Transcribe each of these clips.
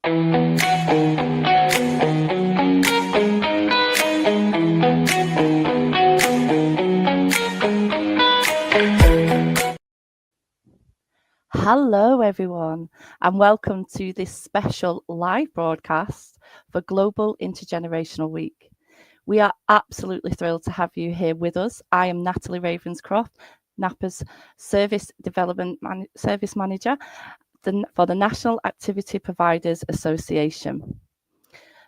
Hello, everyone, and welcome to this special live broadcast for Global Intergenerational Week. We are absolutely thrilled to have you here with us. I am Natalie Ravenscroft, NAPA's Service Manager for the National Activity Providers Association.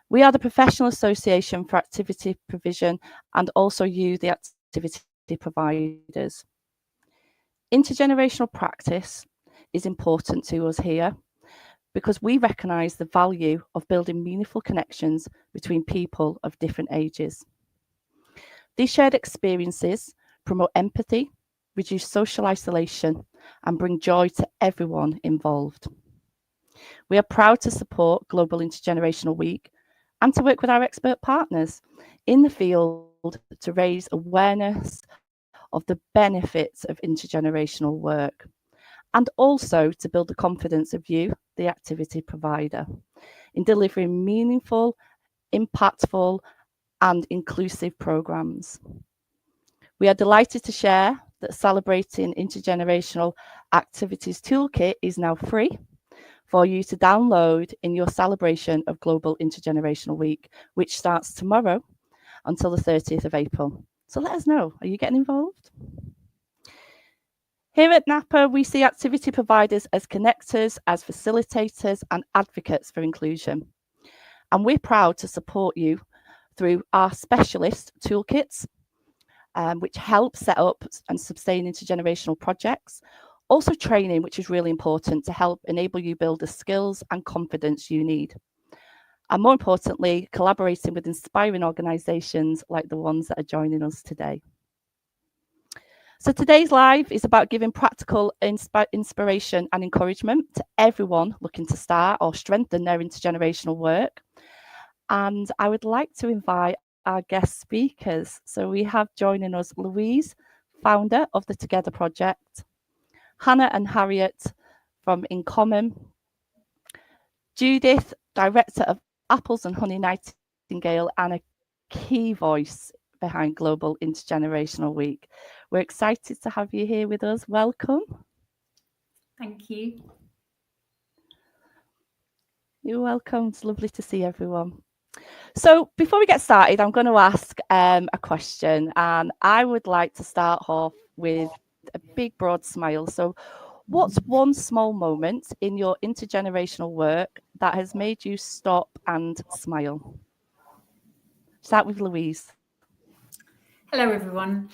We are the professional association for activity provision and also you, the activity providers. Intergenerational practice is important to us here because we recognise the value of building meaningful connections between people of different ages. These shared experiences promote empathy, reduce social isolation, and bring joy to everyone involved. We are proud to support Global Intergenerational Week and to work with our expert partners in the field to raise awareness of the benefits of intergenerational work, and also to build the confidence of you, the activity provider, in delivering meaningful, impactful, and inclusive programs. We are delighted to share that Celebrating Intergenerational Activities Toolkit is now free for you to download in your celebration of Global Intergenerational Week, which starts tomorrow until the 30th of April. So let us know, are you getting involved? Here at NAPA, we see activity providers as connectors, as facilitators and advocates for inclusion. And we're proud to support you through our specialist toolkits, which help set up and sustain intergenerational projects. Also training, which is really important to help enable you build the skills and confidence you need. And more importantly, collaborating with inspiring organisations like the ones that are joining us today. So today's live is about giving practical inspiration and encouragement to everyone looking to start or strengthen their intergenerational work. And I would like to invite our guest speakers. So we have joining us Louise, founder of the Together Project, Hannah and Harriet from In Common, Judith, director of Apples and Honey Nightingale and a key voice behind Global Intergenerational Week. We're excited to have you here with us. Welcome. Thank you. You're welcome. It's lovely to see everyone. So before we get started, I'm going to ask a question, and I would like to start off with a big, broad smile. So what's one small moment in your intergenerational work that has made you stop and smile? Start with Louise. Hello, everyone.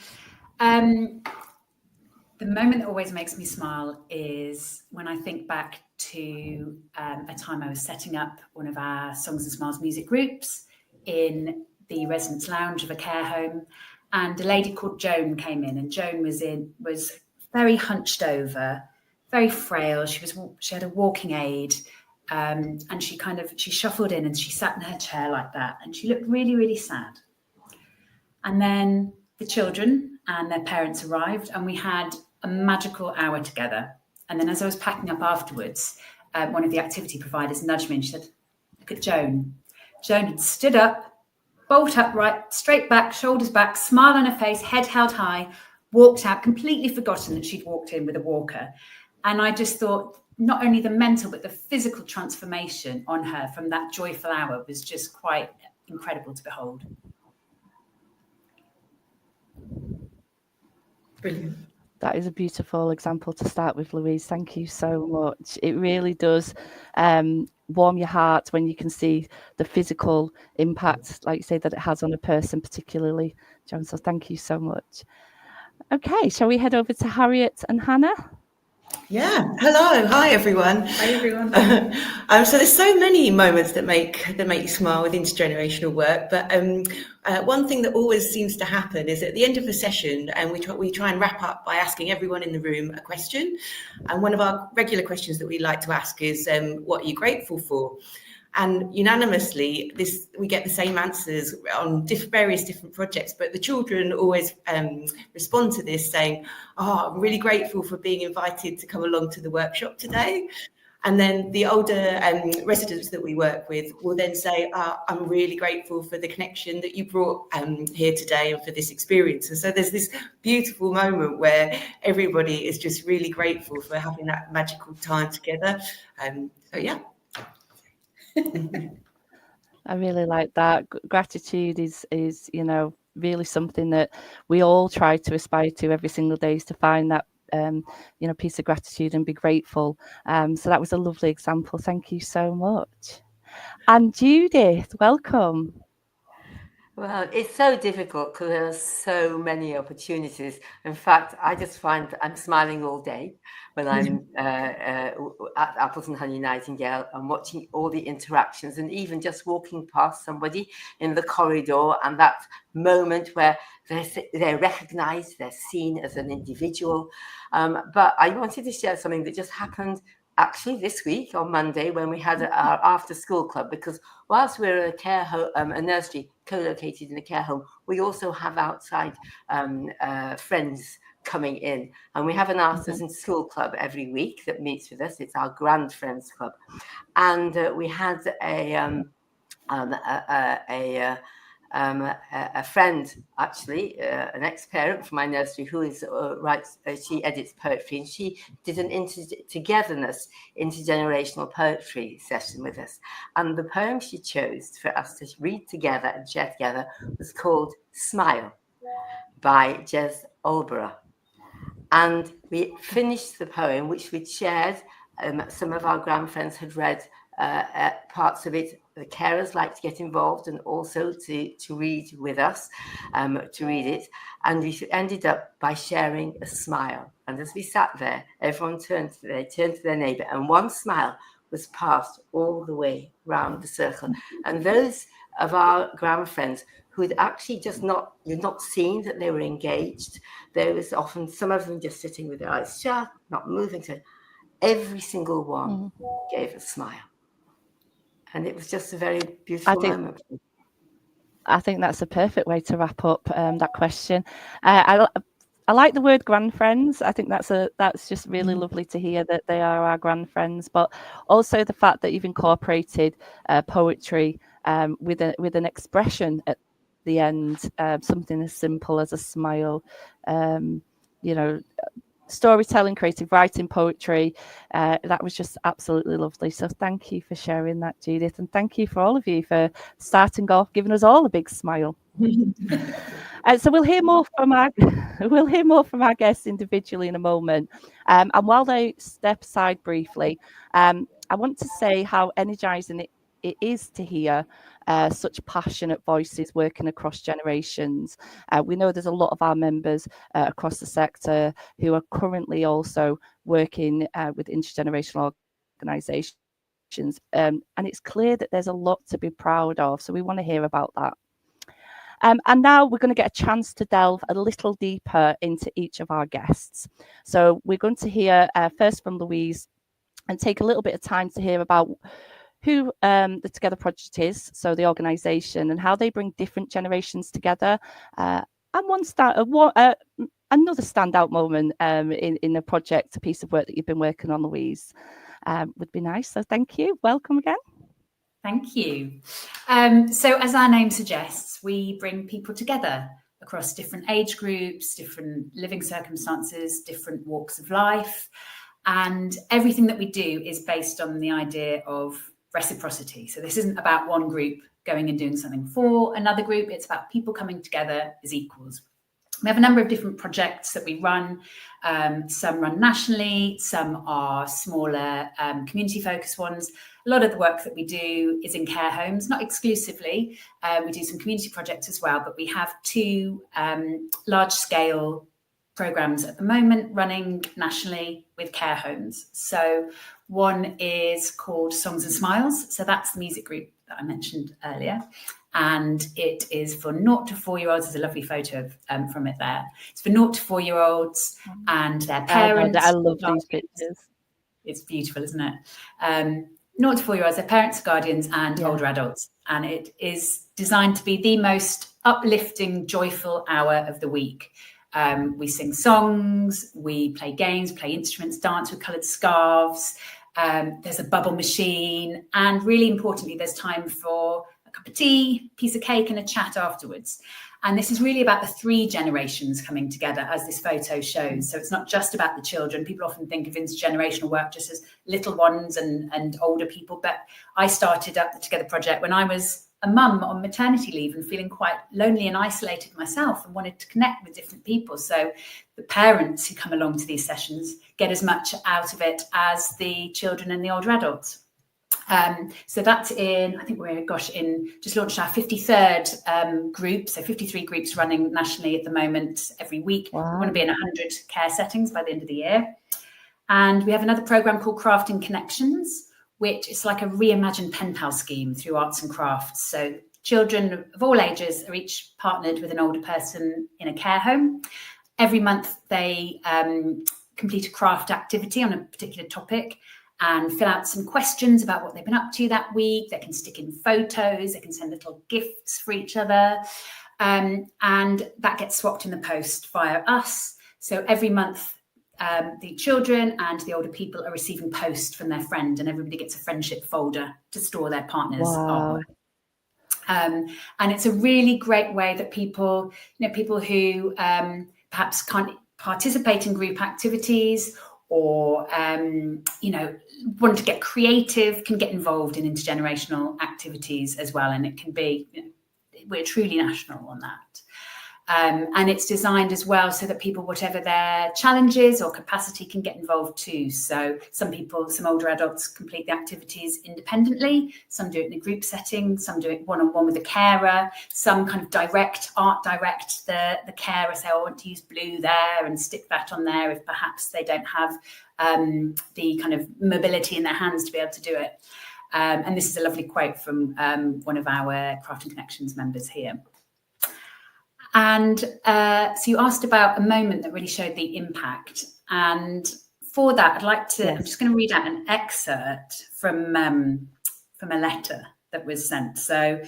The moment that always makes me smile is when I think back to a time I was setting up one of our Songs and Smiles music groups in the residence lounge of a care home, and a lady called Joan came in, and Joan was very hunched over, very frail. She had a walking aid, and she shuffled in and she sat in her chair like that, and she looked really, really sad. And then the children and their parents arrived, and we had a magical hour together. And then as I was packing up afterwards, one of the activity providers nudged me and she said, "Look at Joan." Joan had stood up, bolt upright, straight back, shoulders back, smile on her face, head held high, walked out, completely forgotten that she'd walked in with a walker. And I just thought, not only the mental, but the physical transformation on her from that joyful hour was just quite incredible to behold. Brilliant. That is a beautiful example to start with, Louise. Thank you so much. It really does warm your heart when you can see the physical impact, like you say, that it has on a person, particularly, Joan. So thank you so much. Okay, shall we head over to Harriet and Hannah? Yeah. Hello. Hi, everyone. Hi, everyone. So there's so many moments that make you smile with intergenerational work, but one thing that always seems to happen is at the end of the session, and we try and wrap up by asking everyone in the room a question. And one of our regular questions that we like to ask is, what are you grateful for? And unanimously, we get the same answers on various different projects, but the children always respond to this saying, "Oh, I'm really grateful for being invited to come along to the workshop today." And then the older residents that we work with will then say, I'm really grateful for the connection that you brought here today and for this experience. And so there's this beautiful moment where everybody is just really grateful for having that magical time together. So, yeah. I really like that. Gratitude is really something that we all try to aspire to every single day, is to find that piece of gratitude and be grateful. So that was a lovely example. Thank you so much. And Judith, welcome. Well, it's so difficult because there are so many opportunities. In fact, I just find that I'm smiling all day when I'm at Apples and Honey Nightingale and watching all the interactions, and even just walking past somebody in the corridor, and that moment where they're recognized, they're seen as an individual. But I wanted to share something that just happened actually this week on Monday, when we had our after school club, because whilst we're a care home, a nursery co-located in a care home, we also have outside friends coming in, and we have an after school club every week that meets with us. It's our Grand Friends Club, and we had a friend, actually, an ex-parent from my nursery, who is she edits poetry, and she did an togetherness intergenerational poetry session with us. And the poem she chose for us to read together and share together was called "Smile" by Jez Olborough. And we finished the poem, which we'd shared. Some of our grand friends had read parts of it. The carers like to get involved and also to read with us, to read it. And we ended up by sharing a smile. And as we sat there, everyone turned to their neighbour, and one smile was passed all the way round the circle. And those of our grand friends who had actually you'd not seen that they were engaged, there was often some of them just sitting with their eyes shut, not moving. So every single one gave a smile. And it was just a very beautiful moment. I think that's a perfect way to wrap up that question. I like the word grand friends. I think that's just really lovely to hear that they are our grand friends, but also the fact that you've incorporated poetry with an expression at the end, something as simple as a smile. Storytelling, creative writing, poetry. That was just absolutely lovely. So thank you for sharing that, Judith, and thank you for all of you for starting off, giving us all a big smile. So we'll hear more from our guests individually in a moment. And while they step aside briefly, I want to say how energizing it is to hear such passionate voices working across generations. We know there's a lot of our members across the sector who are currently also working with intergenerational organisations. And it's clear that there's a lot to be proud of. So we want to hear about that. And now we're going to get a chance to delve a little deeper into each of our guests. So we're going to hear first from Louise and take a little bit of time to hear about who the Together Project is, so the organisation, and how they bring different generations together. And another standout moment in a project, a piece of work that you've been working on, Louise, would be nice. So thank you. Welcome again. Thank you. So as our name suggests, we bring people together across different age groups, different living circumstances, different walks of life. And everything that we do is based on the idea of reciprocity. So this isn't about one group going and doing something for another group. It's about people coming together as equals. We have a number of different projects that we run. Some run nationally, some are smaller community-focused ones. A lot of the work that we do is in care homes, not exclusively. We do some community projects as well, but we have two large-scale programs at the moment running nationally with care homes. So one is called Songs and Smiles. So that's the music group that I mentioned earlier. And it is for 0 to 4-year-olds. There's a lovely photo from it there. It's for 0 to 4-year-olds and their parents. I love these pictures. It's beautiful, isn't it? 0 to 4-year-olds, their parents, guardians, and older adults. And it is designed to be the most uplifting, joyful hour of the week. We sing songs, we play games, play instruments, dance with coloured scarves. There's a bubble machine, and really importantly, there's time for a cup of tea, piece of cake, and a chat afterwards. And this is really about the 3 generations coming together, as this photo shows. So it's not just about the children. People often think of intergenerational work just as little ones and older people. But I started up the Together Project when I was a mum on maternity leave and feeling quite lonely and isolated myself and wanted to connect with different people. So the parents who come along to these sessions get as much out of it as the children and the older adults. So that's in, I think we're, just launched our 53rd group. So 53 groups running nationally at the moment every week. Wow. We want to be in 100 care settings by the end of the year. And we have another program called Crafting Connections, which is like a reimagined pen pal scheme through arts and crafts. So children of all ages are each partnered with an older person in a care home. Every month they complete a craft activity on a particular topic and fill out some questions about what they've been up to that week. They can stick in photos, they can send little gifts for each other. And that gets swapped in the post via us. So every month, the children and the older people are receiving post from their friend, and everybody gets a friendship folder to store their partner's artwork. And it's a really great way that people who perhaps can't participate in group activities or, want to get creative, can get involved in intergenerational activities as well. And it can be, we're truly national on that. And it's designed as well so that people, whatever their challenges or capacity, can get involved too. So some older adults complete the activities independently, some do it in a group setting, some do it one-on-one with a carer, some kind of direct the carer, say, I want to use blue there and stick that on there if perhaps they don't have the kind of mobility in their hands to be able to do it. And this is a lovely quote from one of our Crafting Connections members here. And so you asked about a moment that really showed the impact. And for that, I'd like to, I'm just going to read out an excerpt from a letter that was sent. So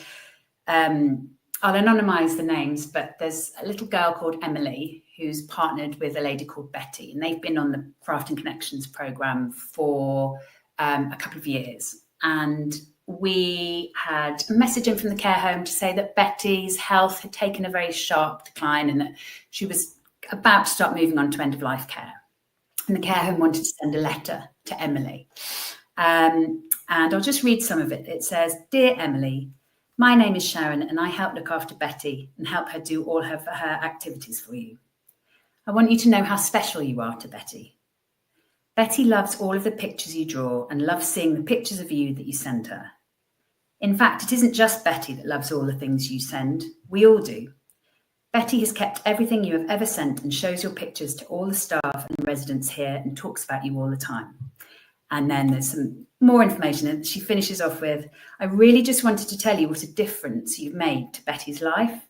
I'll anonymise the names, but there's a little girl called Emily who's partnered with a lady called Betty, and they've been on the Crafting Connections programme for a couple of years. And we had a message in from the care home to say that Betty's health had taken a very sharp decline and that she was about to start moving on to end-of-life care. And the care home wanted to send a letter to Emily. And I'll just read some of it. It says, "Dear Emily, my name is Sharon and I help look after Betty and help her do all her activities for you. I want you to know how special you are to Betty. Betty loves all of the pictures you draw and loves seeing the pictures of you that you send her. In fact, it isn't just Betty that loves all the things you send. We all do. Betty has kept everything you have ever sent and shows your pictures to all the staff and residents here and talks about you all the time." And then there's some more information and she finishes off with, "I really just wanted to tell you what a difference you've made to Betty's life.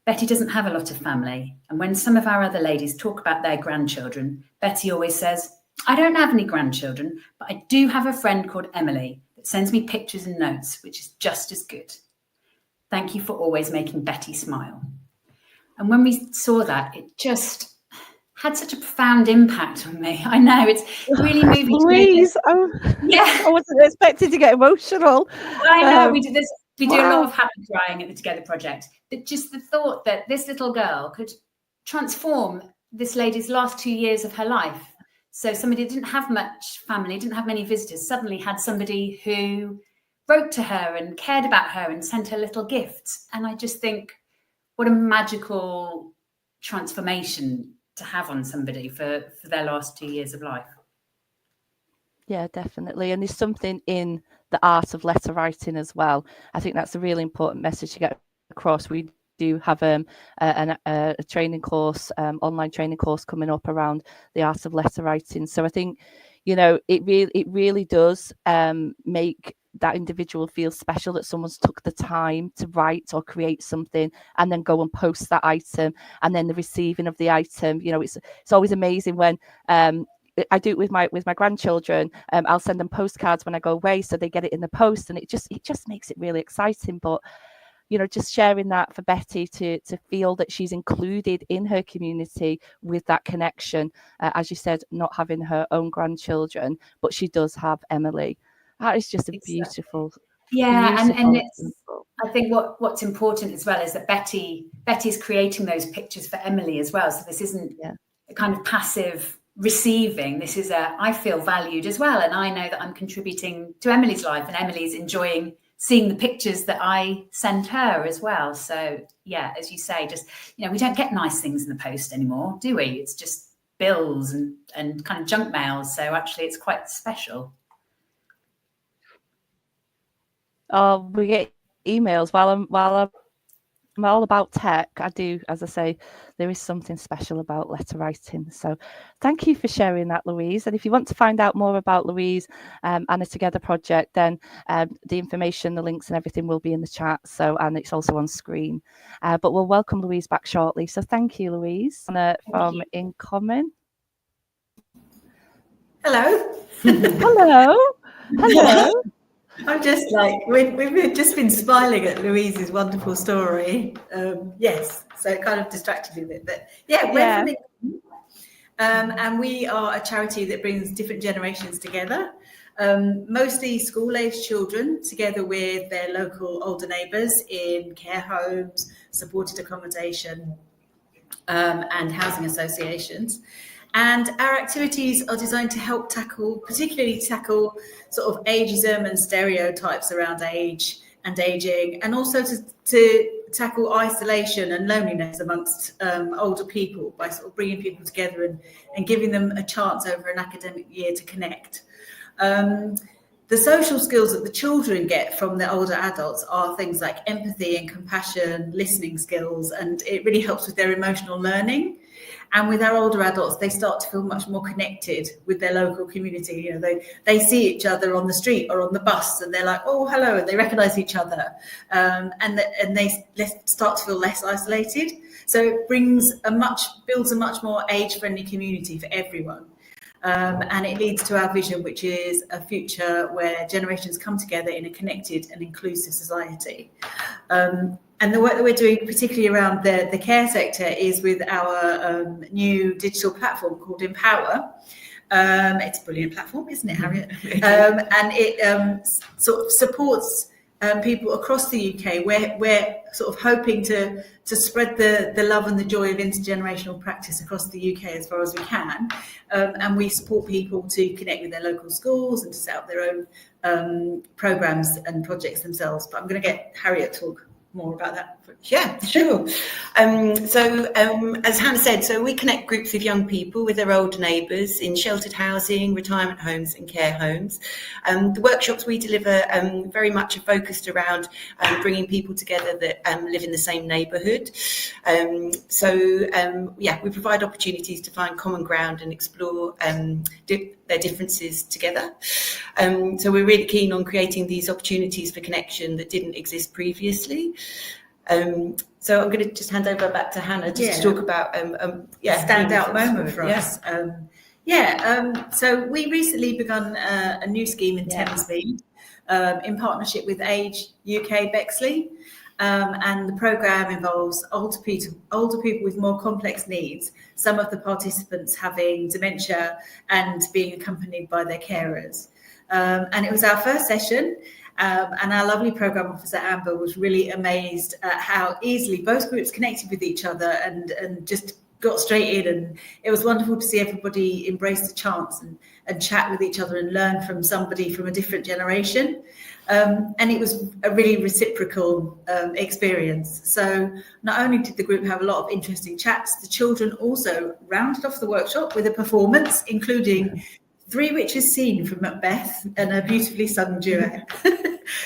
Betty doesn't have a lot of family. And when some of our other ladies talk about their grandchildren, Betty always says, I don't have any grandchildren, but I do have a friend called Emily that sends me pictures and notes, which is just as good. Thank you for always making Betty smile." And when we saw that, it just had such a profound impact on me. I know, it's really moving. Please, yeah, I wasn't expected to get emotional. I know, we do this. We do a lot of happy crying at the Together Project. But just the thought that this little girl could transform this lady's last 2 years of her life. So somebody who didn't have much family, didn't have many visitors, suddenly had somebody who wrote to her and cared about her and sent her little gifts. And I just think, what a magical transformation to have on somebody for their last 2 years of life. Yeah, definitely. And there's something in the art of letter writing as well. I think that's a really important message to get across. We do have a training course, online training course coming up around the art of letter writing. So I think, it really does make that individual feel special that someone's took the time to write or create something and then go and post that item, and then the receiving of the item. It's always amazing when I do it with my grandchildren. I'll send them postcards when I go away, so they get it in the post, and it just makes it really exciting. But just sharing that for Betty to feel that she's included in her community with that connection. As you said, not having her own grandchildren, but she does have Emily. That is just a beautiful, and it's, example. I think what's important as well is that Betty's creating those pictures for Emily as well. So this isn't a kind of passive receiving. This is I feel valued as well, and I know that I'm contributing to Emily's life, and Emily's enjoying seeing the pictures that I send her as well. So yeah, as you say, just we don't get nice things in the post anymore, do we? It's just bills and kind of junk mail. So actually, it's quite special. Oh, we get emails while I'm all about tech. I do, as I say, there is something special about letter writing. So thank you for sharing that, Louise. And if you want to find out more about Louise and a Together project, then the information, the links and everything will be in the chat. And it's also on screen. But we'll welcome Louise back shortly. So thank you, Louise, from In Common. Hello. Hello. Hello. I'm just like, we've just been smiling at Louise's wonderful story. Yes, so it kind of distracted me a bit. But we're from England, and we are a charity that brings different generations together, mostly school-aged children, together with their local older neighbours in care homes, supported accommodation, and housing associations. And our activities are designed to particularly tackle sort of ageism and stereotypes around age and aging, and also to tackle isolation and loneliness amongst older people by sort of bringing people together and giving them a chance over an academic year to connect. The social skills that the children get from the older adults are things like empathy and compassion, listening skills, and it really helps with their emotional learning. And with our older adults, they start to feel much more connected with their local community. They see each other on the street or on the bus, and they're like, "Oh, hello," and they recognise each other, and they start to feel less isolated. So it builds a much more age-friendly community for everyone, and it leads to our vision, which is a future where generations come together in a connected and inclusive society. And the work that we're doing, particularly around the care sector, is with our new digital platform called Empower. It's a brilliant platform, isn't it, Harriet? And it sort of supports people across the UK. We're sort of hoping to spread the love and the joy of intergenerational practice across the UK as far as we can. And we support people to connect with their local schools and to set up their own programmes and projects themselves. But I'm going to get Harriet to talk more about that. Yeah, sure. As Hannah said, so we connect groups of young people with their older neighbours in sheltered housing, retirement homes and care homes. The workshops we deliver very much are focused around bringing people together that live in the same neighbourhood. We provide opportunities to find common ground and explore their differences together. So we're really keen on creating these opportunities for connection that didn't exist previously. So I'm going to just hand over back to Hannah just to talk about standout moment for us. So we recently begun a new scheme in Thamesmead in partnership with Age UK Bexley. And the programme involves older people with more complex needs, some of the participants having dementia and being accompanied by their carers. And it was our first session, and our lovely programme officer Amber was really amazed at how easily both groups connected with each other and just got straight in. And it was wonderful to see everybody embrace the chance and chat with each other and learn from somebody from a different generation. And it was a really reciprocal experience. So not only did the group have a lot of interesting chats, the children also rounded off the workshop with a performance, including Three Witches Scene from Macbeth and a beautifully sung duet.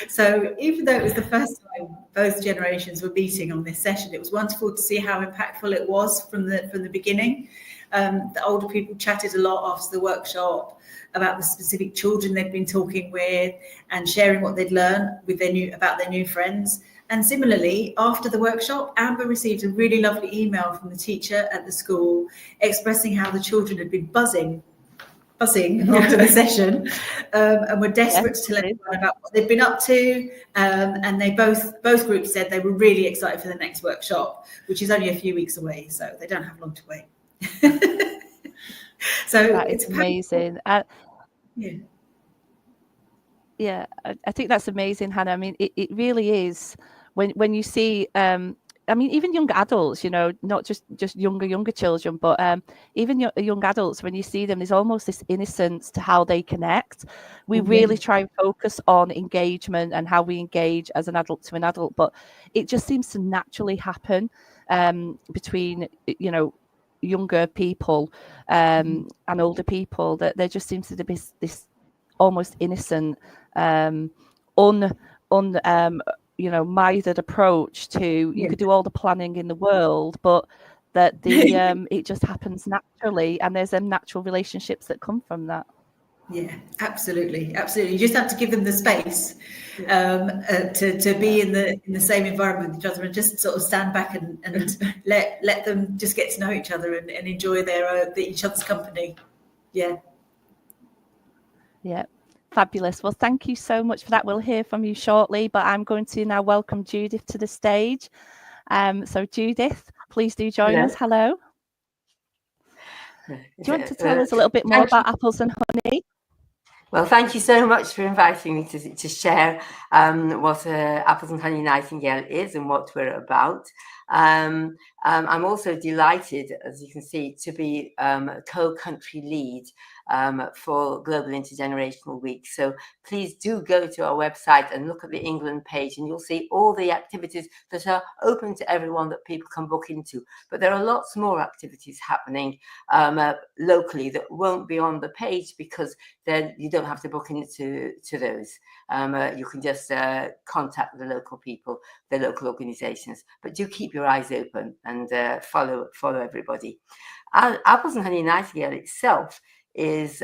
So even though it was the first time both generations were meeting on this session, it was wonderful to see how impactful it was from the beginning. The older people chatted a lot after the workshop about the specific children they'd been talking with and sharing what they'd learned about their new friends. And similarly, after the workshop, Amber received a really lovely email from the teacher at the school expressing how the children had been buzzing buzzing after the session, and were desperate to tell Yes, everyone about what they'd been up to. And they both groups said they were really excited for the next workshop, which is only a few weeks away, so they don't have long to wait. So that it's is amazing. yeah. Yeah, I think that's amazing, Hannah. I mean, it really is when you see, I mean, even young adults, you know, not just younger children, but even young adults, when you see them, there's almost this innocence to how they connect. We really try and focus on engagement and how we engage as an adult to an adult, but it just seems to naturally happen between, you know, younger people and older people, that there just seems to be this almost innocent you know, mithered approach to, you could do all the planning in the world, but that the it just happens naturally, and there's natural relationships that come from that. Yeah, absolutely. You just have to give them the space to be in the same environment with each other, and just sort of stand back and let them just get to know each other and enjoy each other's company. Yeah. Fabulous. Well, thank you so much for that. We'll hear from you shortly, but I'm going to now welcome Judith to the stage. So Judith, please do join us. Hello. Do you want to tell us a little bit more about Apples and Honey? Well, thank you so much for inviting me to share what Apples and Honey Nightingale is and what we're about. I'm also delighted, as you can see, to be co-country lead for Global Intergenerational Week. So please do go to our website and look at the England page, and you'll see all the activities that are open to everyone that people can book into. But there are lots more activities happening locally that won't be on the page, because then you don't have to book into those. You can just contact the local people, the local organisations. But do keep your eyes open and follow everybody. Apples and Honey Nightingale itself is,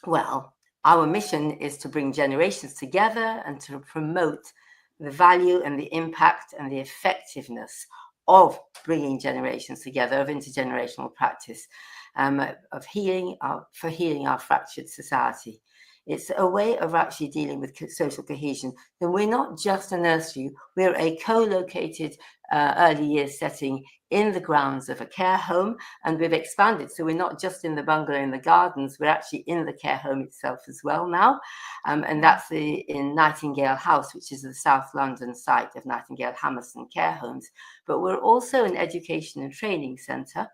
well, our mission is to bring generations together and to promote the value and the impact and the effectiveness of bringing generations together, of intergenerational practice, of healing for healing our fractured society. It's a way of actually dealing with social cohesion. Then we're not just a nursery, we're a co-located early years setting in the grounds of a care home, and we've expanded. So we're not just in the bungalow in the gardens, we're actually in the care home itself as well now. And that's in Nightingale House, which is the South London site of Nightingale Hammerson Care Homes. But we're also an education and training centre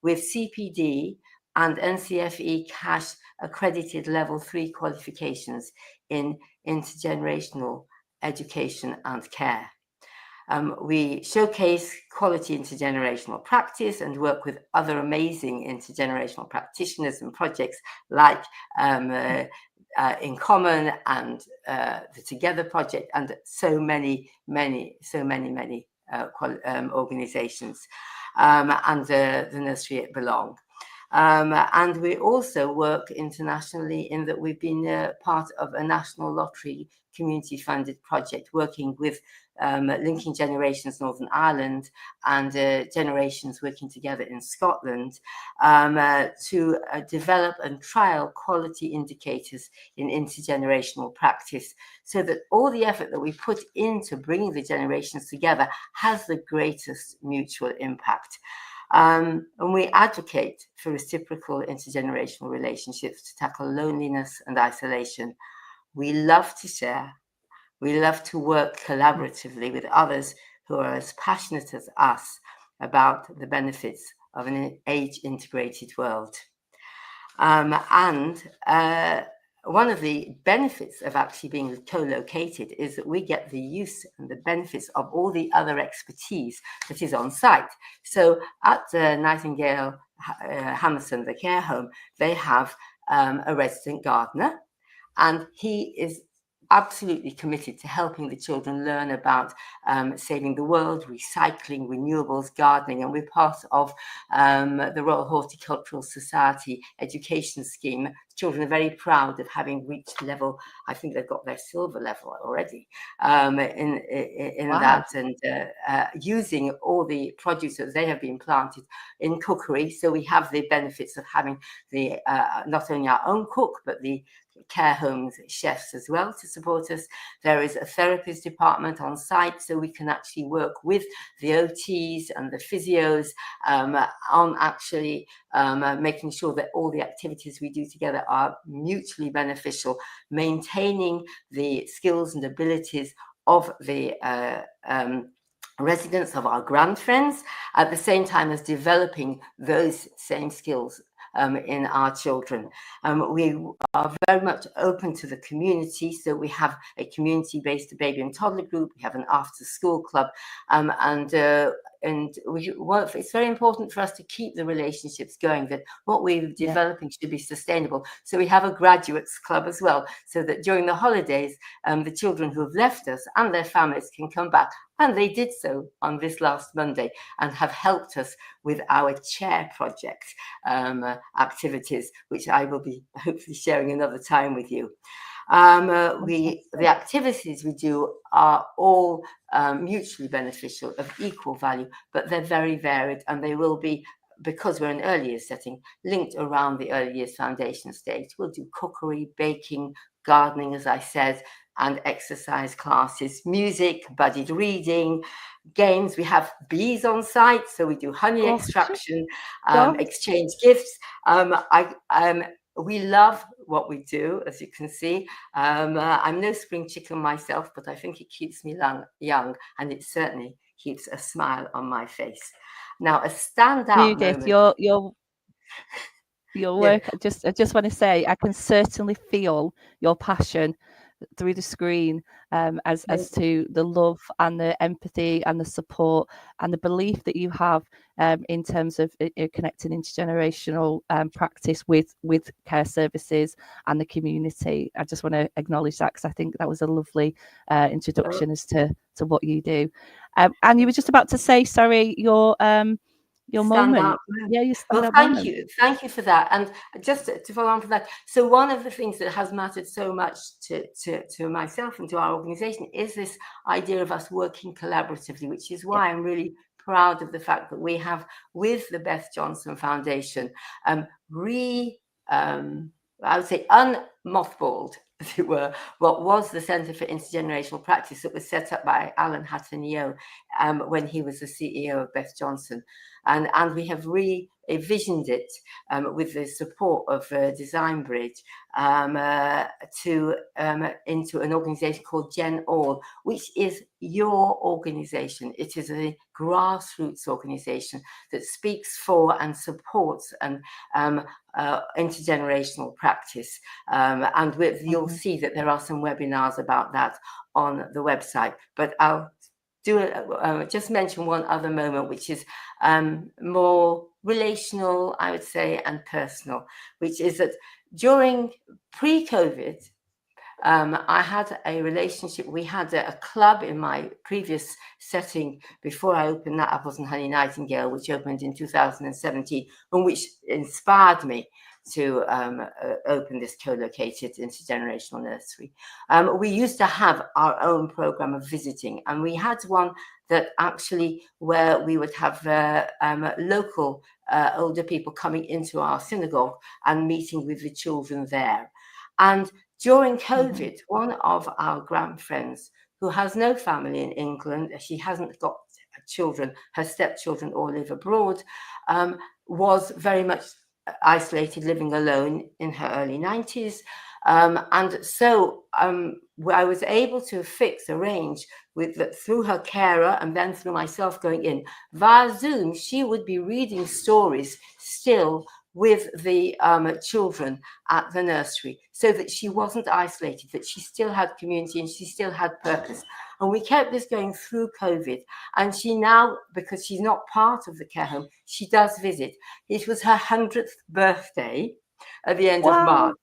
with CPD and NCFE cash accredited level 3 qualifications in intergenerational education and care. We showcase quality intergenerational practice and work with other amazing intergenerational practitioners and projects like In Common and the Together Project, and so many organisations, and the nursery at Belong. And we also work internationally in that we've been part of a national lottery community funded project working with Linking Generations Northern Ireland and Generations working together in Scotland to develop and trial quality indicators in intergenerational practice, so that all the effort that we put into bringing the generations together has the greatest mutual impact. And we advocate for reciprocal intergenerational relationships to tackle loneliness and isolation. We love to share. We love to work collaboratively with others who are as passionate as us about the benefits of an age-integrated world. One of the benefits of actually being co-located is that we get the use and the benefits of all the other expertise that is on site. So at Nightingale Hammerson, the care home, they have a resident gardener, and he is absolutely committed to helping the children learn about saving the world, recycling, renewables, gardening, and we're part of the Royal Horticultural Society education scheme. Children are very proud of having reached level, I think they've got their silver level already in Wow. that, and using all the produce that they have been planted in cookery. So we have the benefits of having the not only our own cook, but the care homes chefs as well to support us. There is a therapist department on site, so we can actually work with the OTs and the physios on actually making sure that all the activities we do together are mutually beneficial, maintaining the skills and abilities of the residents, of our grandfriends, at the same time as developing those same skills in our children. We are very much open to the community, so we have a community-based baby and toddler group, we have an after-school club, and it's very important for us to keep the relationships going, that what we're developing should be sustainable. So we have a graduates club as well, so that during the holidays, the children who have left us and their families can come back. And they did so on this last Monday and have helped us with our chair project activities, which I will be hopefully sharing another time with you. The activities we do are all mutually beneficial, of equal value, but they're very varied, and they will be, because we're an early years setting, linked around the early years foundation stage. We'll do cookery, baking, gardening, as I said, and exercise classes, music, buddied reading, games. We have bees on site, so we do honey extraction, exchange gifts. We love what we do, as you can see. I'm no spring chicken myself, but I think it keeps me young, and it certainly keeps a smile on my face. Now, a standout Judith, moment. your work, I just want to say, I can certainly feel your passion through the screen, as to the love and the empathy and the support and the belief that you have in terms of connecting intergenerational practice with care services and the community. I just want to acknowledge that, because I think that was a lovely introduction as to what you do. And you were just about to say, sorry, your moment. Yeah, your standout moment. Thank you for that. And just to follow on from that, so one of the things that has mattered so much to myself and to our organization is this idea of us working collaboratively, which is why I'm really proud of the fact that we have, with the Beth Johnson Foundation, I would say unmothballed, as it were, what was the Centre for Intergenerational Practice that was set up by Alan Hatton-Yeo when he was the CEO of Beth Johnson. And we have re-envisioned it with the support of Design Bridge into an organisation called Gen All, which is your organisation. It is a grassroots organisation that speaks for and supports intergenerational practice. And you'll see that there are some webinars about that on the website. But I'll just mention one other moment, which is more relational, I would say, and personal, which is that during pre-COVID, I had a relationship. We had a club in my previous setting before I opened that Apples and Honey Nightingale, which opened in 2017, and which inspired me to open this co-located intergenerational nursery. We used to have our own program of visiting, and we had one that actually where we would have local older people coming into our synagogue and meeting with the children there. And during COVID, one of our grandfriends, who has no family in England, she hasn't got children, her stepchildren all live abroad, was very much isolated, living alone in her early 90s. And so I was able to arrange through her carer and then through myself going in via Zoom. She would be reading stories still with the children at the nursery, so that she wasn't isolated, that she still had community and she still had purpose. And we kept this going through COVID. And she now, because she's not part of the care home, she does visit. It was her 100th birthday at the end of March.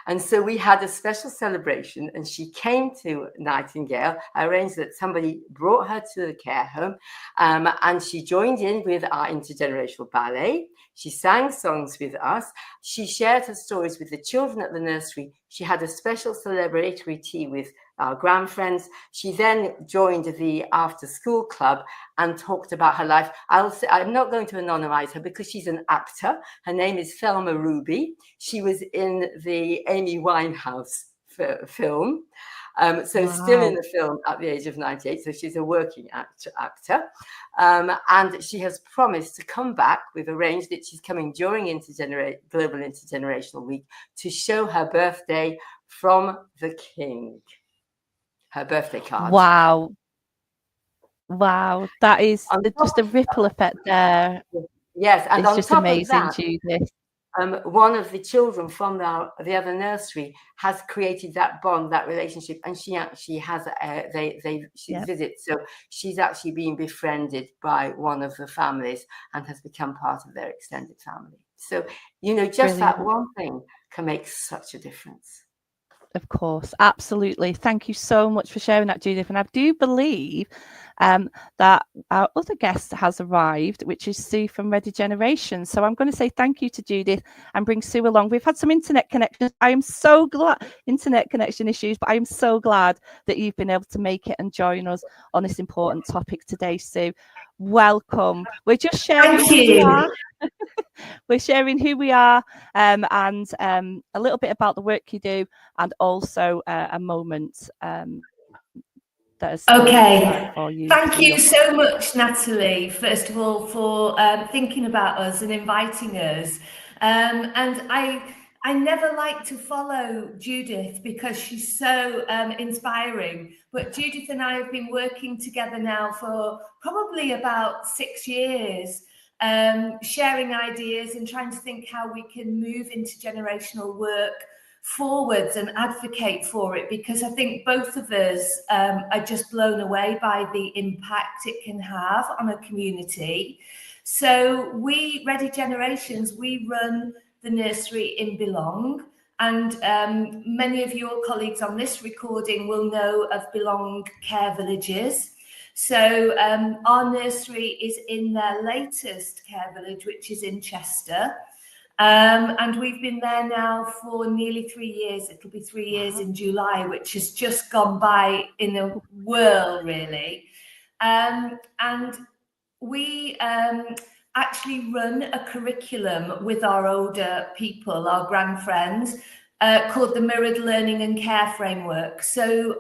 And so we had a special celebration, and she came to Nightingale. I arranged that somebody brought her to the care home, and she joined in with our intergenerational ballet. She sang songs with us. She shared her stories with the children at the nursery. She had a special celebratory tea with our grandfriends. She then joined the after-school club and talked about her life. I'm not going to anonymize her because she's an actor. Her name is Thelma Ruby. She was in the Amy Winehouse film. Still in the film at the age of 98. So she's a working actor. And she has promised to come back. We've arranged that she's coming during Global Intergenerational Week to show her birthday from the King. Her birthday card. Wow. That is just a ripple effect there. Yes, and it's just amazing, Judith. One of the children from the other nursery has created that bond, that relationship, and she actually has visits. So she's actually been befriended by one of the families and has become part of their extended family. So, just Brilliant. That one thing can make such a difference. Of course, absolutely. Thank you so much for sharing that, Judith. And I do believe that our other guest has arrived, which is Sue from Ready Generation. So I'm going to say thank you to Judith and bring Sue along. We've had some internet connections. I am so glad, internet connection issues, but I am so glad that you've been able to make it and join us on this important topic today, Sue. Welcome. We're just sharing who we are. We're sharing who we are and a little bit about the work you do, and also a moment that is for you. Thank you so much, Natalie, first of all, for thinking about us and inviting us. And I never like to follow Judith because she's so inspiring. But Judith and I have been working together now for probably about 6 years, sharing ideas and trying to think how we can move intergenerational work forwards and advocate for it, because I think both of us are just blown away by the impact it can have on a community. So we, Ready Generations, we run the nursery in Belong, and many of your colleagues on this recording will know of Belong Care Villages. So our nursery is in their latest care village, which is in Chester. And we've been there now for nearly 3 years. It'll be 3 years in July, which has just gone by in a whirl, really. And we actually run a curriculum with our older people, our grandfriends, called the Mirrored Learning and Care Framework. So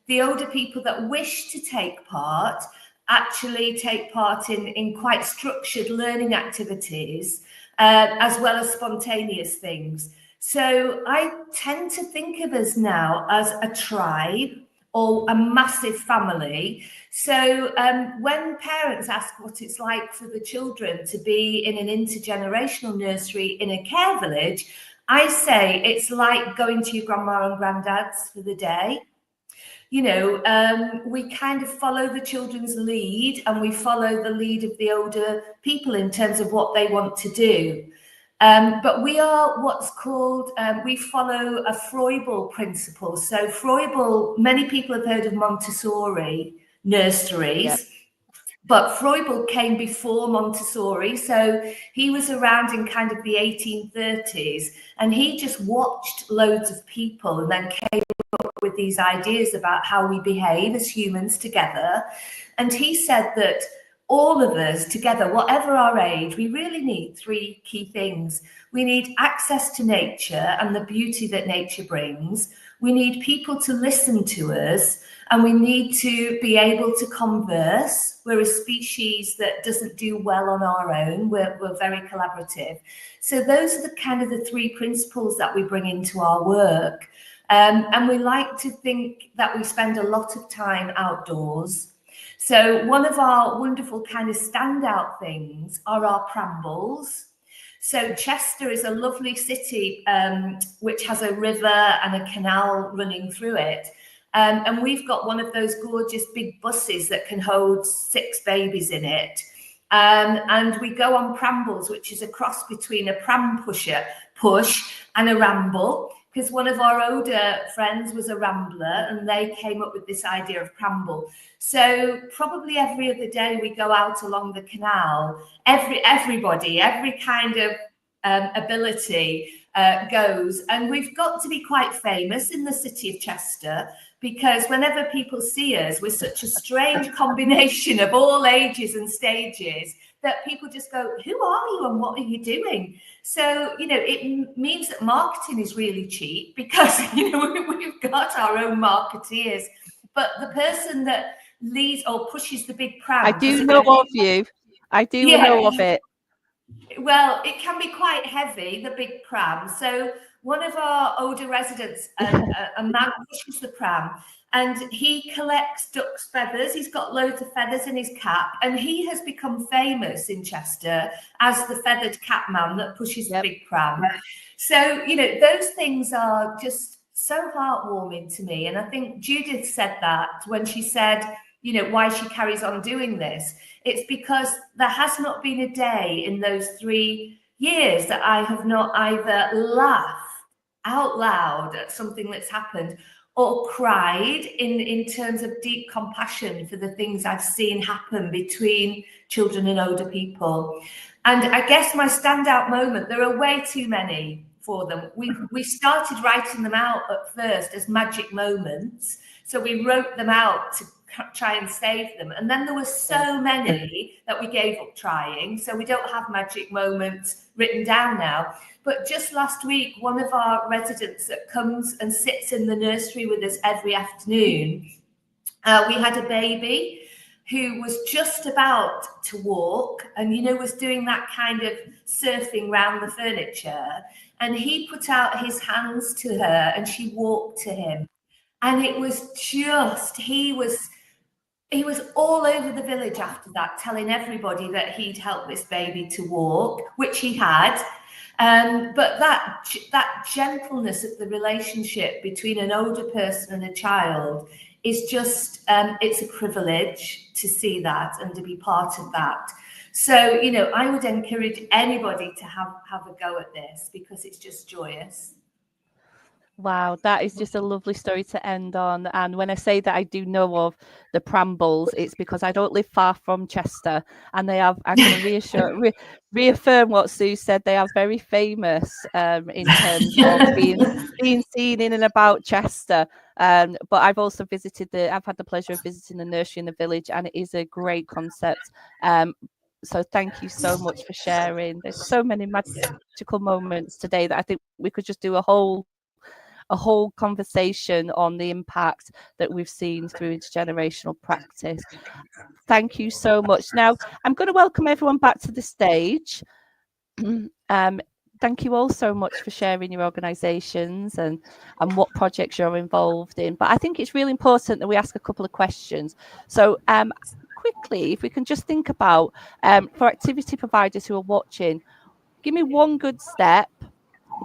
the older people that wish to take part actually take part in quite structured learning activities, as well as spontaneous things. So I tend to think of us now as a tribe or a massive family. So when parents ask what it's like for the children to be in an intergenerational nursery in a care village, I say it's like going to your grandma and granddad's for the day. You know, we kind of follow the children's lead, and we follow the lead of the older people in terms of what they want to do. But we are what's called, we follow a Froebel principle. So Froebel, many people have heard of Montessori nurseries. Yep. But Froebel came before Montessori, so he was around in kind of the 1830s, and he just watched loads of people and then came up with these ideas about how we behave as humans together. And he said that all of us together, whatever our age, we really need 3 key things. We need access to nature and the beauty that nature brings. We need people to listen to us, and we need to be able to converse. We're a species that doesn't do well on our own. We're very collaborative. So those are the kind of the 3 principles that we bring into our work. And we like to think that we spend a lot of time outdoors. So one of our wonderful kind of standout things are our prambles. So Chester is a lovely city which has a river and a canal running through it. And we've got one of those gorgeous big buses that can hold 6 babies in it. And we go on prambles, which is a cross between a pram push and a ramble, because one of our older friends was a rambler and they came up with this idea of cramble. So probably every other day we go out along the canal, everybody, every kind of ability goes, and we've got to be quite famous in the city of Chester, because whenever people see us, we're such a strange combination of all ages and stages that people just go, who are you and what are you doing? So, you know, it means that marketing is really cheap because, you know, we've got our own marketeers, but the person that leads or pushes the big pram. I do know of you. I do know of it. Well, it can be quite heavy, the big pram. So one of our older residents, a man pushes the pram, and he collects duck's feathers. He's got loads of feathers in his cap, and he has become famous in Chester as the feathered cap man that pushes the big pram. So, you know, those things are just so heartwarming to me. And I think Judith said that when she said, you know, why she carries on doing this. It's because there has not been a day in those 3 years that I have not either laughed out loud at something that's happened or cried in terms of deep compassion for the things I've seen happen between children and older people. And I guess my standout moment, there are way too many for them. We started writing them out at first as magic moments. So we wrote them out to try and save them. And then there were so many that we gave up trying. So we don't have magic moments written down now. But just last week, one of our residents that comes and sits in the nursery with us every afternoon, we had a baby who was just about to walk and, you know, was doing that kind of surfing round the furniture. And he put out his hands to her and she walked to him. And it was just, he was all over the village after that, telling everybody that he'd helped this baby to walk, which he had. But that gentleness of the relationship between an older person and a child is just, it's a privilege to see that and to be part of that. So, you know, I would encourage anybody to have a go at this because it's just joyous. Wow, that is just a lovely story to end on. And when I say that I do know of the Prambles, it's because I don't live far from Chester, and they have, I can reaffirm what Sue said, they are very famous in terms of being seen in and about Chester. But I've also I've had the pleasure of visiting the nursery in the village, and it is a great concept. So thank you so much for sharing. There's so many magical moments today that I think we could just do a whole conversation on the impact that we've seen through intergenerational practice. Thank you so much. Now, I'm going to welcome everyone back to the stage. Thank you all so much for sharing your organisations and what projects you're involved in. But I think it's really important that we ask a couple of questions. So quickly, if we can just think about, for activity providers who are watching, give me one good step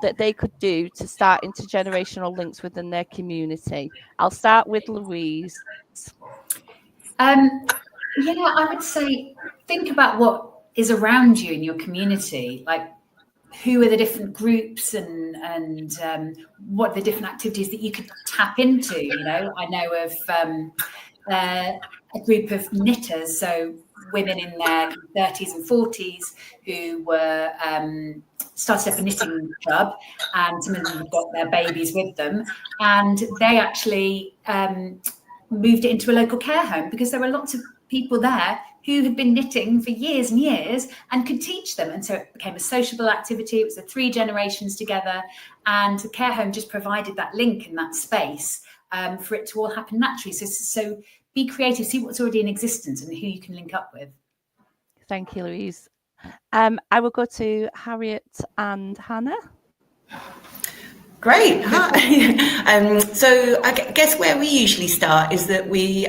that they could do to start intergenerational links within their community. I'll start with Louise. I would say think about what is around you in your community, like who are the different groups and what are the different activities that you could tap into. You know, I know of a group of knitters, so women in their 30s and 40s who were started up a knitting club, and some of them have got their babies with them, and they actually moved it into a local care home because there were lots of people there who had been knitting for years and years and could teach them. And so it became a sociable activity. It was the 3 generations together, and the care home just provided that link and that space for it to all happen naturally. So be creative, see what's already in existence and who you can link up with. Thank you, Louise. I will go to Harriet and Hannah. Great. So I guess where we usually start is that we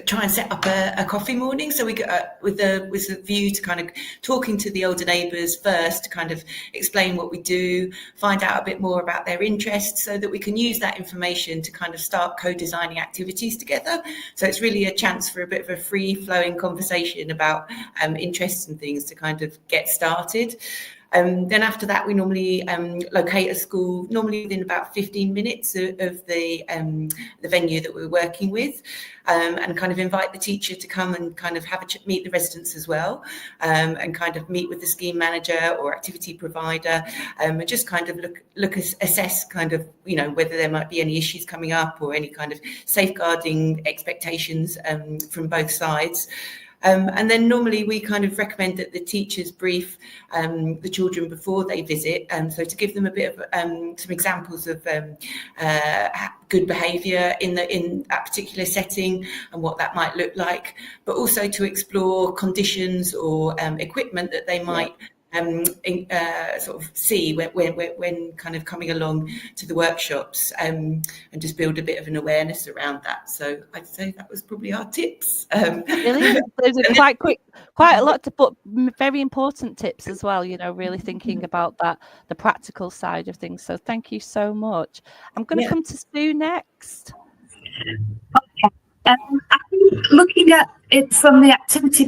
try and set up a coffee morning. So we go with a view to kind of talking to the older neighbours first, to kind of explain what we do, find out a bit more about their interests, so that we can use that information to kind of start co-designing activities together. So it's really a chance for a bit of a free-flowing conversation about interests and things to kind of get started. Then after that, we normally locate a school, normally within about 15 minutes of the venue that we're working with, and kind of invite the teacher to come and kind of have meet the residents as well, and kind of meet with the scheme manager or activity provider, and just kind of assess kind of, you know, whether there might be any issues coming up or any kind of safeguarding expectations from both sides. And then normally we kind of recommend that the teachers brief the children before they visit, so to give them a bit of some examples of good behaviour in that particular setting and what that might look like, but also to explore conditions or equipment that they might sort of see when kind of coming along to the workshops, and just build a bit of an awareness around that. So I'd say that was probably our tips. Brilliant. Those are quite a lot, but very important tips as well, you know, really thinking about the practical side of things. So thank you so much. I'm going to come to Sue next. I think looking at it from the activity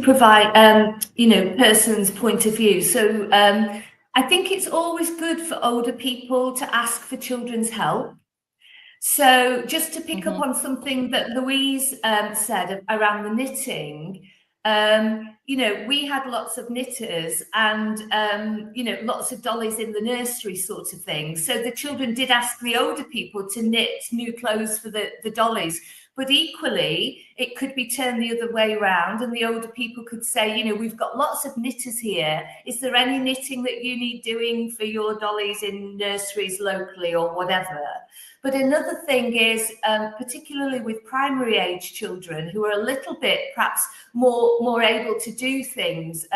person's point of view. So I think it's always good for older people to ask for children's help. So just to pick up on something that Louise said around the knitting, we had lots of knitters and, lots of dollies in the nursery sort of thing. So the children did ask the older people to knit new clothes for the dollies. But equally, it could be turned the other way around, and the older people could say, we've got lots of knitters here. Is there any knitting that you need doing for your dollies in nurseries locally or whatever? But another thing is, particularly with primary age children who are a little bit perhaps more able to do things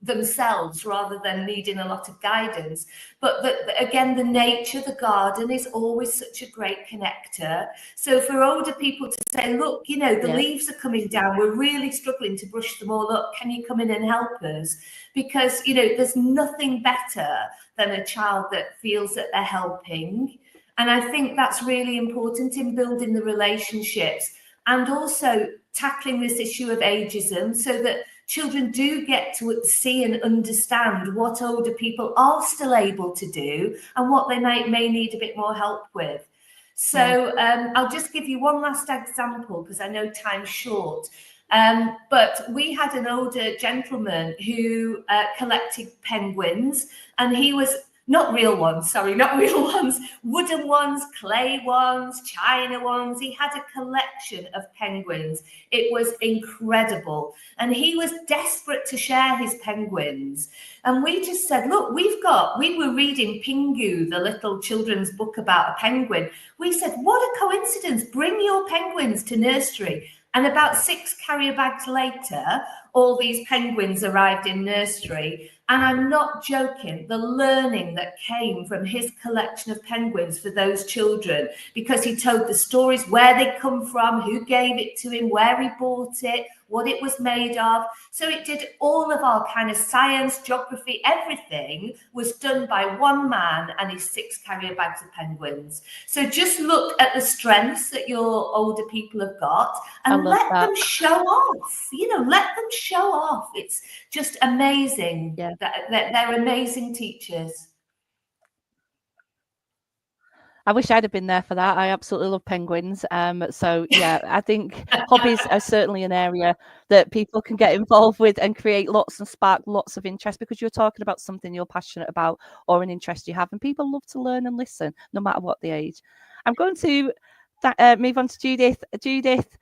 themselves rather than needing a lot of guidance. But again, the nature, the garden is always such a great connector. So for older people to say, look, the leaves are coming down, we're really struggling to brush them all up. Can you come in and help us? Because, there's nothing better than a child that feels that they're helping. And I think that's really important in building the relationships and also tackling this issue of ageism so that children do get to see and understand what older people are still able to do and what they may need a bit more help with. So I'll just give you one last example because I know time's short. But we had an older gentleman who collected penguins, and he was not real ones, wooden ones, clay ones, china ones. He had a collection of penguins. It was incredible. And he was desperate to share his penguins. And we just said, look, we were reading Pingu, the little children's book about a penguin. We said, what a coincidence, bring your penguins to nursery. And about 6 carrier bags later, all these penguins arrived in nursery. And I'm not joking, the learning that came from his collection of penguins for those children, because he told the stories, where they come from, who gave it to him, where he bought it, what it was made of. So it did all of our kind of science, geography, everything was done by one man and his 6 carrier bags of penguins. So just look at the strengths that your older people have got and let them show off, let them show off. It's just amazing that they're amazing teachers. I wish I'd have been there for that. I absolutely love penguins. So yeah, I think hobbies are certainly an area that people can get involved with and create and spark lots of interest, because you're talking about something you're passionate about or an interest you have, and people love to learn and listen no matter what the age. I'm going to move on to Judith. Judith,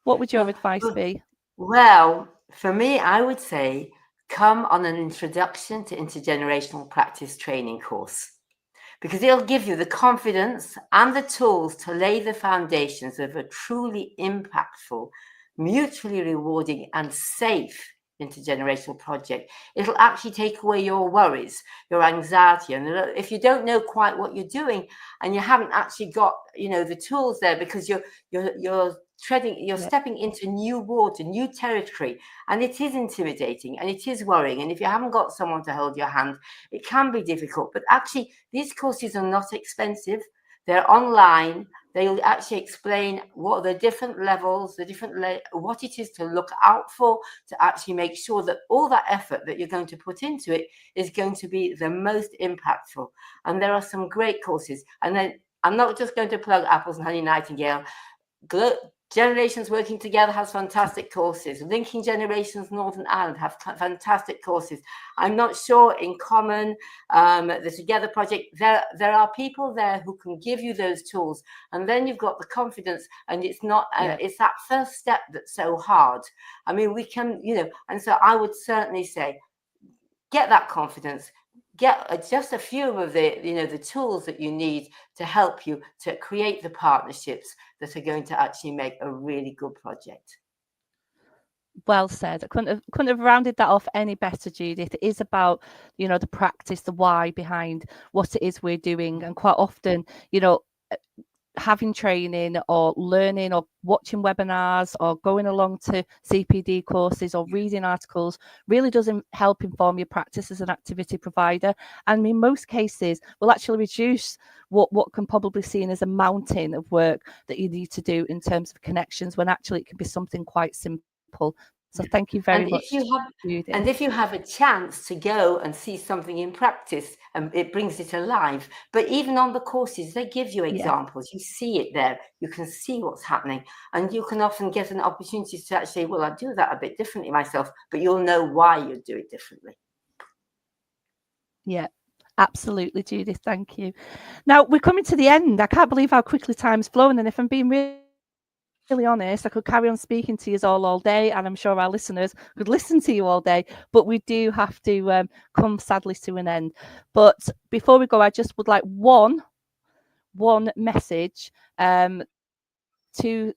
what would your advice be? Well, for me, I would say come on an introduction to intergenerational practice training course, because it'll give you the confidence and the tools to lay the foundations of a truly impactful, mutually rewarding and safe intergenerational project. It'll actually take away your worries, your anxiety. And if you don't know quite what you're doing and you haven't actually got, the tools there, because you're stepping into new water, new territory, and it is intimidating and it is worrying. And if you haven't got someone to hold your hand, it can be difficult. But actually, these courses are not expensive. They're online. They'll actually explain what are the different levels, what it is to look out for, to actually make sure that all that effort that you're going to put into it is going to be the most impactful. And there are some great courses. And then I'm not just going to plug Apples and Honey Nightingale. Generations Working Together has fantastic courses. Linking Generations Northern Ireland have fantastic courses. I'm not sure in Common, the Together Project, there are people there who can give you those tools, and then you've got the confidence, and it's not it's that first step that's so hard. I mean, we can, and so I would certainly say, get that confidence, get just a few of the tools that you need to help you to create the partnerships that are going to actually make a really good project. Well said. I couldn't have rounded that off any better, Judith. It is about, the practice, the why behind what it is we're doing. And quite often, having training or learning or watching webinars or going along to CPD courses or reading articles really doesn't help inform your practice as an activity provider, and in most cases will actually reduce what can probably be seen as a mountain of work that you need to do in terms of connections, when actually it can be something quite simple. So thank you very much. And if you have a chance to go and see something in practice, it brings it alive. But even on the courses, they give you examples. You see it there. You can see what's happening. And you can often get an opportunity to actually, well, I do that a bit differently myself, but you'll know why you do it differently. Yeah, absolutely, Judith. Thank you. Now, we're coming to the end. I can't believe how quickly time's flown. And if I'm being really honest, I could carry on speaking to you all day, and I'm sure our listeners could listen to you all day, but we do have to come sadly to an end. But before we go, I just would like one message to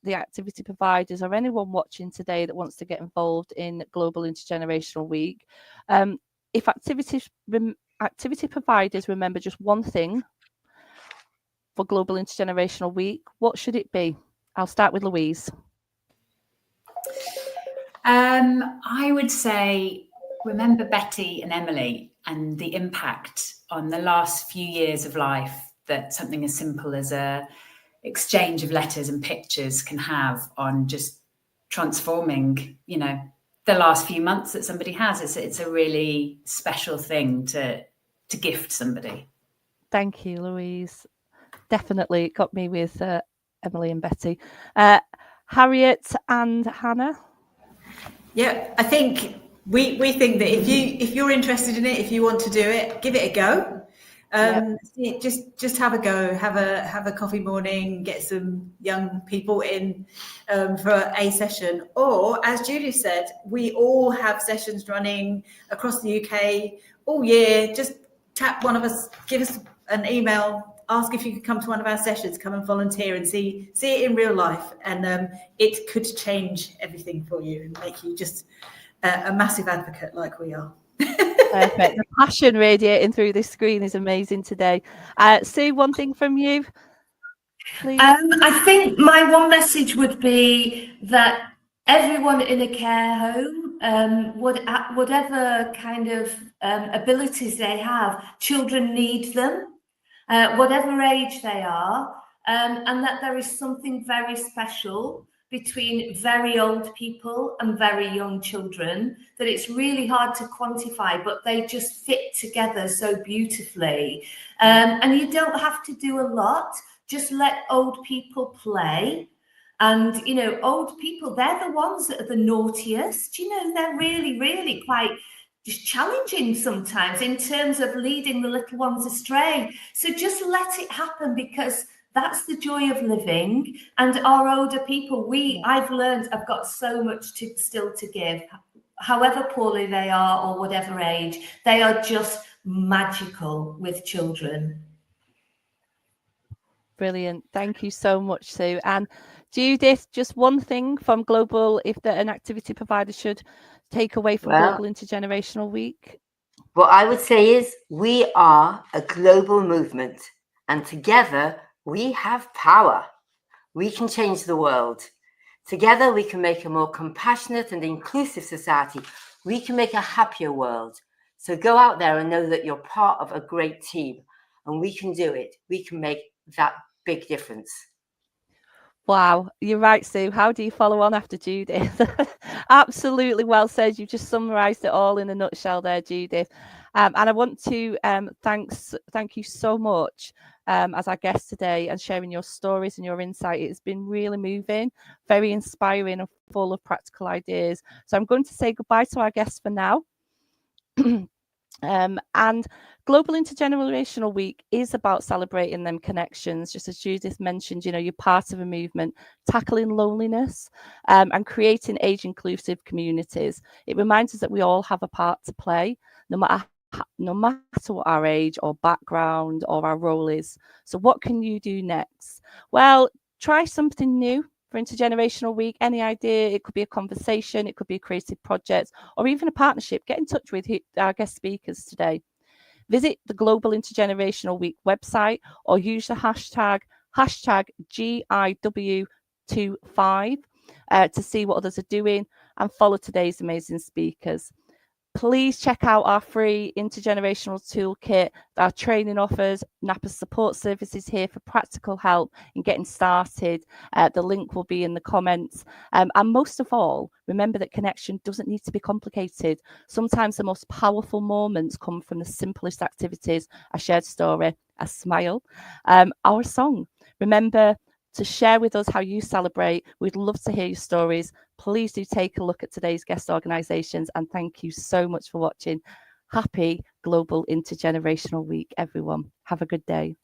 the activity providers or anyone watching today that wants to get involved in Global Intergenerational Week. If activity providers remember just one thing for Global Intergenerational Week, what should it be? I'll start with Louise. I would say remember Betty and Emily and the impact on the last few years of life that something as simple as a exchange of letters and pictures can have on just transforming, the last few months that somebody has. It's a really special thing to gift somebody. Thank you, Louise. Definitely got me with Emily and Betty. Harriet and Hannah? Yeah, I think we think that if you're interested in it, if you want to do it, give it a go. Just have a go, have a coffee morning, get some young people in for a session. Or, as Judy said, we all have sessions running across the UK all year. Just tap one of us, give us an email, ask if you could come to one of our sessions, come and volunteer and see it in real life. And it could change everything for you and make you just a massive advocate like we are. Perfect. The passion radiating through this screen is amazing today. Sue, one thing from you, please. I think my one message would be that everyone in a care home, whatever kind of abilities they have, children need them, whatever age they are, and that there is something very special between very old people and very young children, that it's really hard to quantify, but they just fit together so beautifully. And you don't have to do a lot, just let old people play. And, old people, they're the ones that are the naughtiest. They're really, really quite just challenging sometimes in terms of leading the little ones astray. So just let it happen, because that's the joy of living. And our older people, I've learned I've got so much still to give, however poorly they are or whatever age. They are just magical with children. Brilliant. Thank you so much, Sue. And Judith, just one thing from Global, if an activity provider should take away from Global Intergenerational Week? What I would say is we are a global movement, and together we have power. We can change the world. Together we can make a more compassionate and inclusive society. We can make a happier world. So go out there and know that you're part of a great team, and we can do it. We can make that big difference. Wow, you're right, Sue. How do you follow on after Judith? Absolutely well said. You've just summarised it all in a nutshell there, Judith. And I want to thank you so much as our guest today and sharing your stories and your insight. It's been really moving, very inspiring and full of practical ideas. So I'm going to say goodbye to our guests for now. And Global Intergenerational Week is about celebrating them connections. Just as Judith mentioned, you're part of a movement tackling loneliness and creating age-inclusive communities. It reminds us that we all have a part to play, no matter what our age or background or our role is. So what can you do next? Well, try something new for Intergenerational Week. Any idea? It could be a conversation, it could be a creative project, or even a partnership. Get in touch with our guest speakers today. Visit the Global Intergenerational Week website or use the hashtag GIW25 to see what others are doing and follow today's amazing speakers. Please check out our free intergenerational toolkit. Our training offers NAPA support services here for practical help in getting started. The link will be in the comments. And most of all, remember that connection doesn't need to be complicated. Sometimes the most powerful moments come from the simplest activities: a shared story, a smile, our song. Remember to share with us how you celebrate. We'd love to hear your stories. Please do take a look at today's guest organisations, and thank you so much for watching. Happy Global Intergenerational Week, everyone. Have a good day.